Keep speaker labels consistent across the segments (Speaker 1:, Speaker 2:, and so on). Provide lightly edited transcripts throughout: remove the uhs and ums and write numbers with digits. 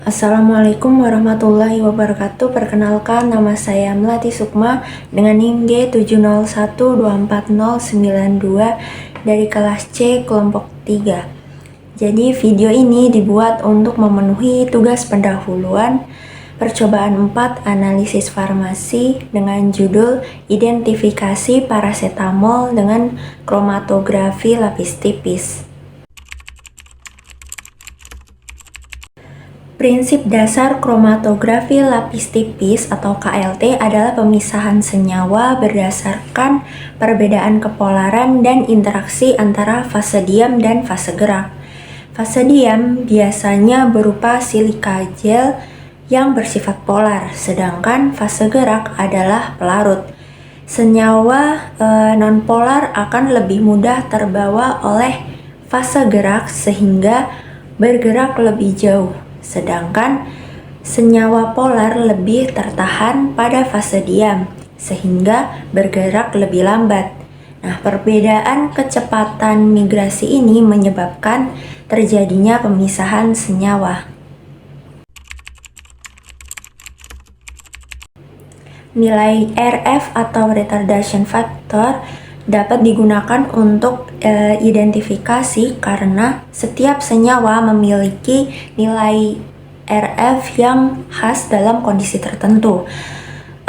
Speaker 1: Assalamualaikum warahmatullahi wabarakatuh. Perkenalkan, nama saya Melati Sukma dengan NIM G7012409 dari kelas C kelompok 3. Jadi video ini dibuat untuk memenuhi tugas pendahuluan percobaan 4 analisis farmasi dengan judul identifikasi parasetamol dengan kromatografi lapis tipis. Prinsip dasar kromatografi lapis tipis atau KLT adalah pemisahan senyawa berdasarkan perbedaan kepolaran dan interaksi antara fase diam dan fase gerak. Fase diam biasanya berupa silika gel yang bersifat polar, sedangkan fase gerak adalah pelarut. Senyawa nonpolar akan lebih mudah terbawa oleh fase gerak sehingga bergerak lebih jauh. Sedangkan senyawa polar lebih tertahan pada fase diam sehingga bergerak lebih lambat. Nah, perbedaan kecepatan migrasi ini menyebabkan terjadinya pemisahan senyawa. Nilai RF atau retardation factor dapat digunakan untuk identifikasi karena setiap senyawa memiliki nilai RF yang khas dalam kondisi tertentu.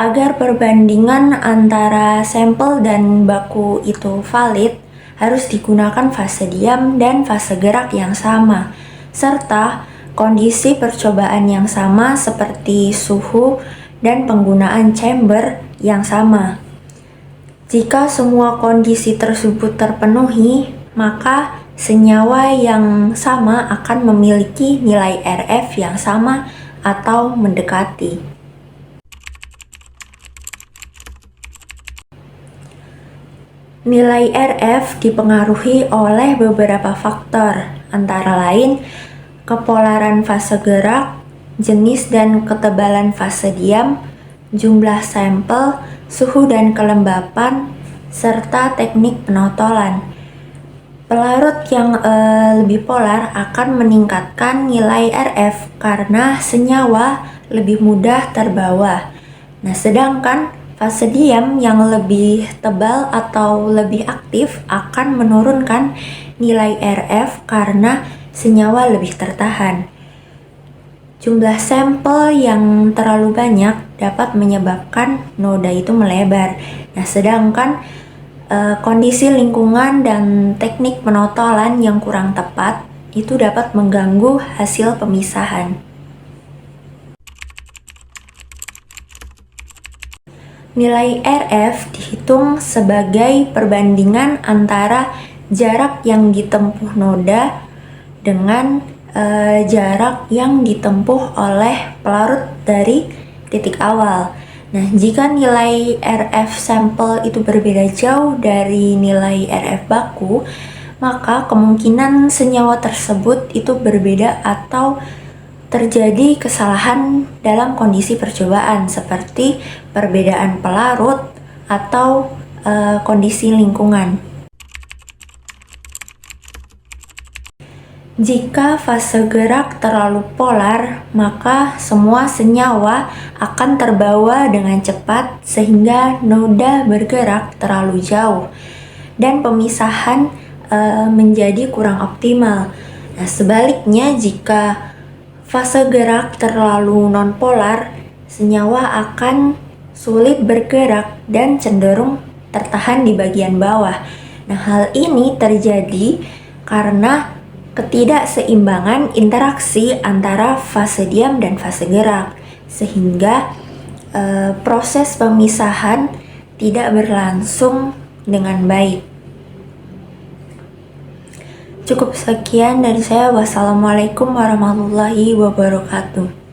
Speaker 1: Agar perbandingan antara sampel dan baku itu valid, harus digunakan fase diam dan fase gerak yang sama, serta kondisi percobaan yang sama seperti suhu dan penggunaan chamber yang sama. Jika semua kondisi tersebut terpenuhi, maka senyawa yang sama akan memiliki nilai RF yang sama atau mendekati. Nilai RF dipengaruhi oleh beberapa faktor, antara lain kepolaran fase gerak, jenis dan ketebalan fase diam, jumlah sampel, suhu dan kelembapan, serta teknik penotolan. Pelarut yang lebih polar akan meningkatkan nilai RF karena senyawa lebih mudah terbawa. Nah, sedangkan fase diam yang lebih tebal atau lebih aktif akan menurunkan nilai RF karena senyawa lebih tertahan. Jumlah sampel yang terlalu banyak dapat menyebabkan noda itu melebar. Nah, sedangkan kondisi lingkungan dan teknik penotolan yang kurang tepat itu dapat mengganggu hasil pemisahan. Nilai RF dihitung sebagai perbandingan antara jarak yang ditempuh noda dengan jarak yang ditempuh oleh pelarut dari titik awal. Nah, jika nilai RF sampel itu berbeda jauh dari nilai RF baku, maka kemungkinan senyawa tersebut itu berbeda atau terjadi kesalahan dalam kondisi percobaan seperti perbedaan pelarut atau kondisi lingkungan. Jika fase gerak terlalu polar, maka semua senyawa akan terbawa dengan cepat sehingga noda bergerak terlalu jauh dan pemisahan menjadi kurang optimal. Nah, sebaliknya jika fase gerak terlalu nonpolar, senyawa akan sulit bergerak dan cenderung tertahan di bagian bawah. Nah, hal ini terjadi karena ketidakseimbangan interaksi antara fase diam dan fase gerak, sehingga proses pemisahan tidak berlangsung dengan baik. Cukup sekian dari saya. Wassalamualaikum warahmatullahi wabarakatuh.